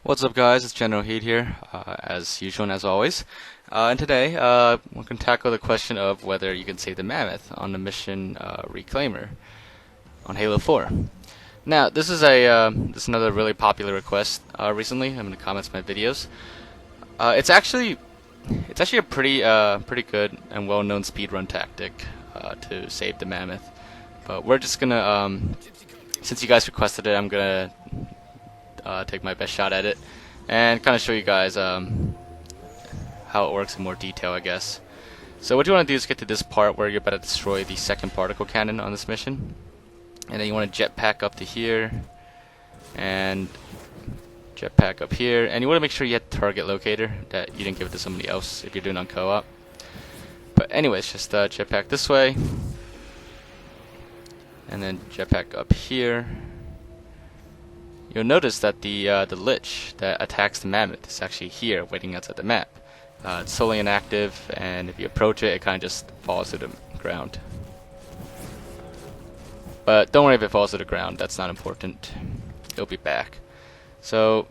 What's up, guys? It's Generalkidd here, as usual and as always. And today, we're going to tackle the question of whether you can save the Mammoth on the mission Reclaimer on Halo 4. Now, this is another really popular request recently. I'm in the comments of my videos. It's actually a pretty good and well-known speedrun tactic to save the Mammoth. But we're just gonna, since you guys requested it, I'm gonna take my best shot at it and kind of show you guys how it works in more detail, I guess. So what you want to do is get to this part where you're about to destroy the second particle cannon on this mission, and then you want to jetpack up to here and jetpack up here, and you want to make sure you hit the target locator, that you didn't give it to somebody else if you're doing on co-op. But anyways, just jetpack this way and then jetpack up here. You'll notice that the Lich that attacks the Mammoth is actually here, waiting outside the map. It's solely inactive, and if you approach it, it kind of just falls to the ground. But don't worry if it falls to the ground, that's not important. It'll be back. So,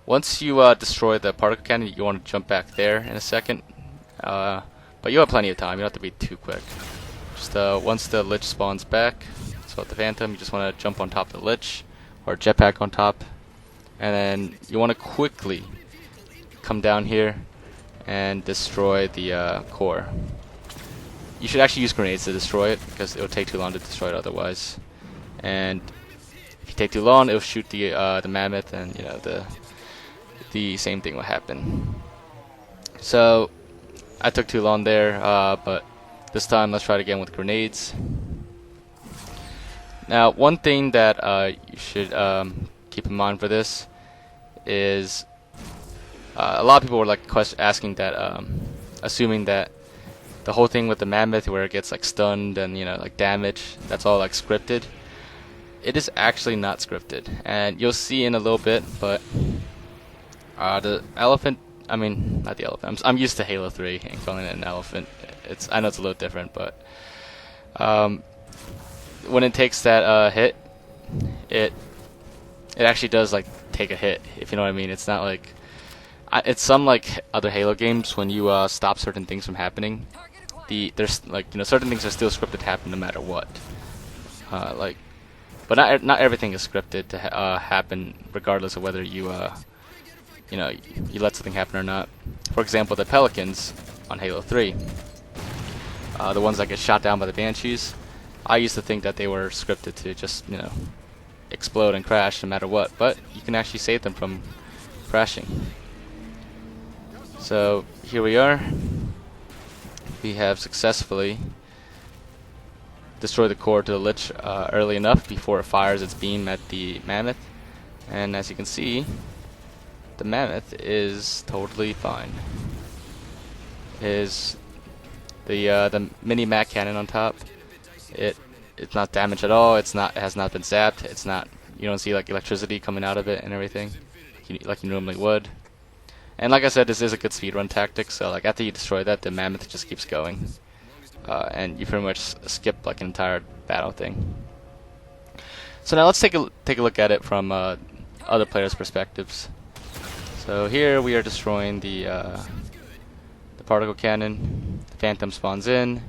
once you destroy the particle cannon, you want to jump back there in a second. But you'll have plenty of time, you don't have to be too quick. Just once the Lich spawns back, so the Phantom, you just want to jump on top of the Lich, or jetpack on top, and then you want to quickly come down here and destroy the core. You should actually use grenades to destroy it, because it'll take too long to destroy it otherwise. And if you take too long, it'll shoot the Mammoth, and you know the same thing will happen. So I took too long there, but this time let's try it again with grenades. Now, one thing that you should keep in mind for this is a lot of people were like asking that, assuming that the whole thing with the Mammoth, where it gets like stunned and like damage, that's all like scripted. It is actually not scripted, and you'll see in a little bit. But the elephant, I mean not the elephant. I'm used to Halo 3 and calling it an elephant. I know it's a little different, but when it takes that hit, it actually does like take a hit, if you know what I mean. It's not like it's some like other Halo games when you stop certain things from happening. There's like certain things are still scripted to happen no matter what. But not everything is scripted to happen regardless of whether you you let something happen or not. For example, the Pelicans on Halo 3, the ones that get shot down by the Banshees. I used to think that they were scripted to just, explode and crash no matter what, but you can actually save them from crashing. So here we are. We have successfully destroyed the core to the Lich early enough before it fires its beam at the Mammoth, and as you can see, the Mammoth is totally fine. Is the mini Mac cannon on top? It's not damaged at all. It has not been zapped. You don't see like electricity coming out of it and everything like you normally would. And like I said, this is a good speedrun tactic. So like after you destroy that, the Mammoth just keeps going, and you pretty much skip like an entire battle thing. So now let's take a look at it from other players' perspectives. So here we are destroying the particle cannon. The Phantom spawns in.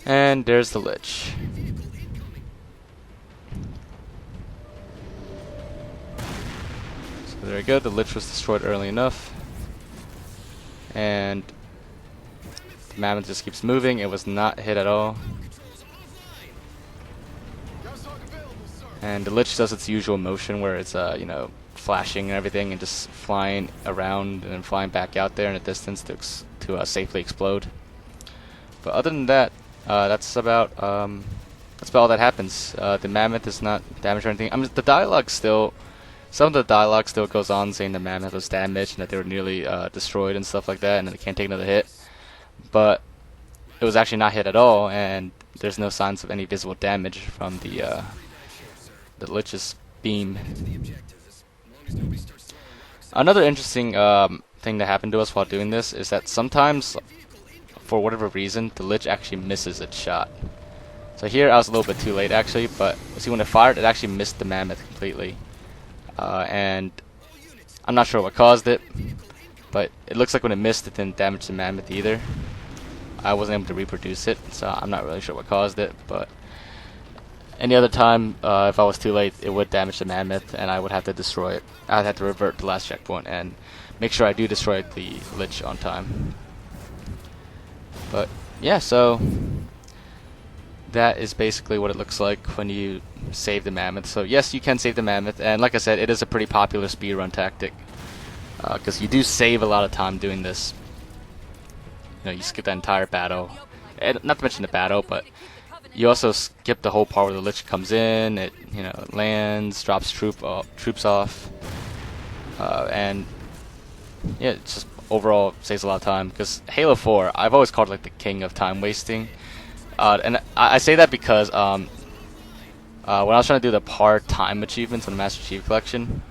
And there's the Lich. So there we go, the Lich was destroyed early enough. And the Mammoth just keeps moving, it was not hit at all. And the Lich does its usual motion where it's flashing and everything and just flying around and then flying back out there in a distance to safely explode. But other than that, that's about all that happens. The Mammoth is not damaged or anything. I mean, some of the dialogue still goes on saying the Mammoth was damaged and that they were nearly destroyed and stuff like that, and that they can't take another hit. But it was actually not hit at all, and there's no signs of any visible damage from the Lich's beam. Another interesting thing that happened to us while doing this is that sometimes, for whatever reason, the Lich actually misses its shot. So here I was a little bit too late actually, but see when it fired, it actually missed the Mammoth completely. and I'm not sure what caused it, but it looks like when it missed, it didn't damage the Mammoth either. I wasn't able to reproduce it, so I'm not really sure what caused it, but any other time, if I was too late, it would damage the Mammoth, and I would have to destroy it. I'd have to revert to the last checkpoint and make sure I do destroy the Lich on time. But yeah, so that is basically what it looks like when you save the Mammoth. So yes, you can save the Mammoth, and like I said, it is a pretty popular speedrun tactic, because you do save a lot of time doing this. You know, you skip that entire battle, and not to mention the battle, but you also skip the whole part where the Lich comes in. It, you know, lands, drops troops off, and yeah, it just overall saves a lot of time. Because Halo 4, I've always called it like the king of time wasting, and I say that because when I was trying to do the part-time achievements in the Master Chief Collection,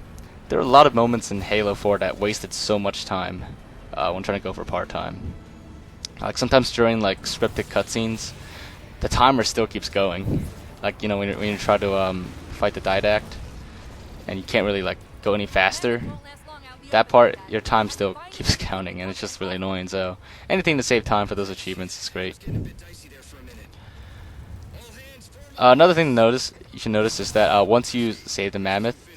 there were a lot of moments in Halo 4 that wasted so much time when trying to go for part-time. Like sometimes during like scripted cutscenes, the timer still keeps going. Like, you know, when you try to fight the Didact, and you can't really like go any faster, that part, your time still keeps counting, and it's just really annoying. So anything to save time for those achievements is great. Another thing to notice, you should notice, is that once you save the Mammoth,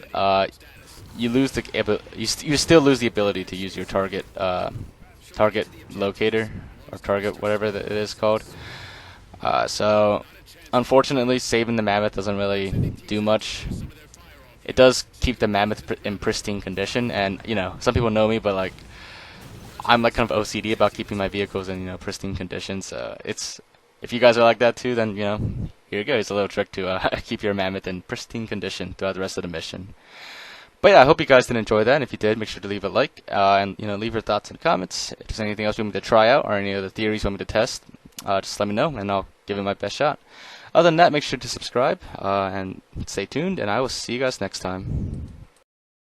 you lose the you still lose the ability to use your target locator, or target whatever it is called. So unfortunately, saving the Mammoth doesn't really do much. It does keep the Mammoth in pristine condition, and you know, some people know me, but like, I'm like kind of OCD about keeping my vehicles in, you know, pristine conditions. It's, if you guys are like that too, then you know, here you go. It's a little trick to keep your Mammoth in pristine condition throughout the rest of the mission. But yeah, I hope you guys did enjoy that, and if you did, make sure to leave a like, and you know, leave your thoughts in the comments. If there's anything else you want me to try out, or any other theories you want me to test, just let me know, and I'll give it my best shot. Other than that, make sure to subscribe, and stay tuned, and I will see you guys next time.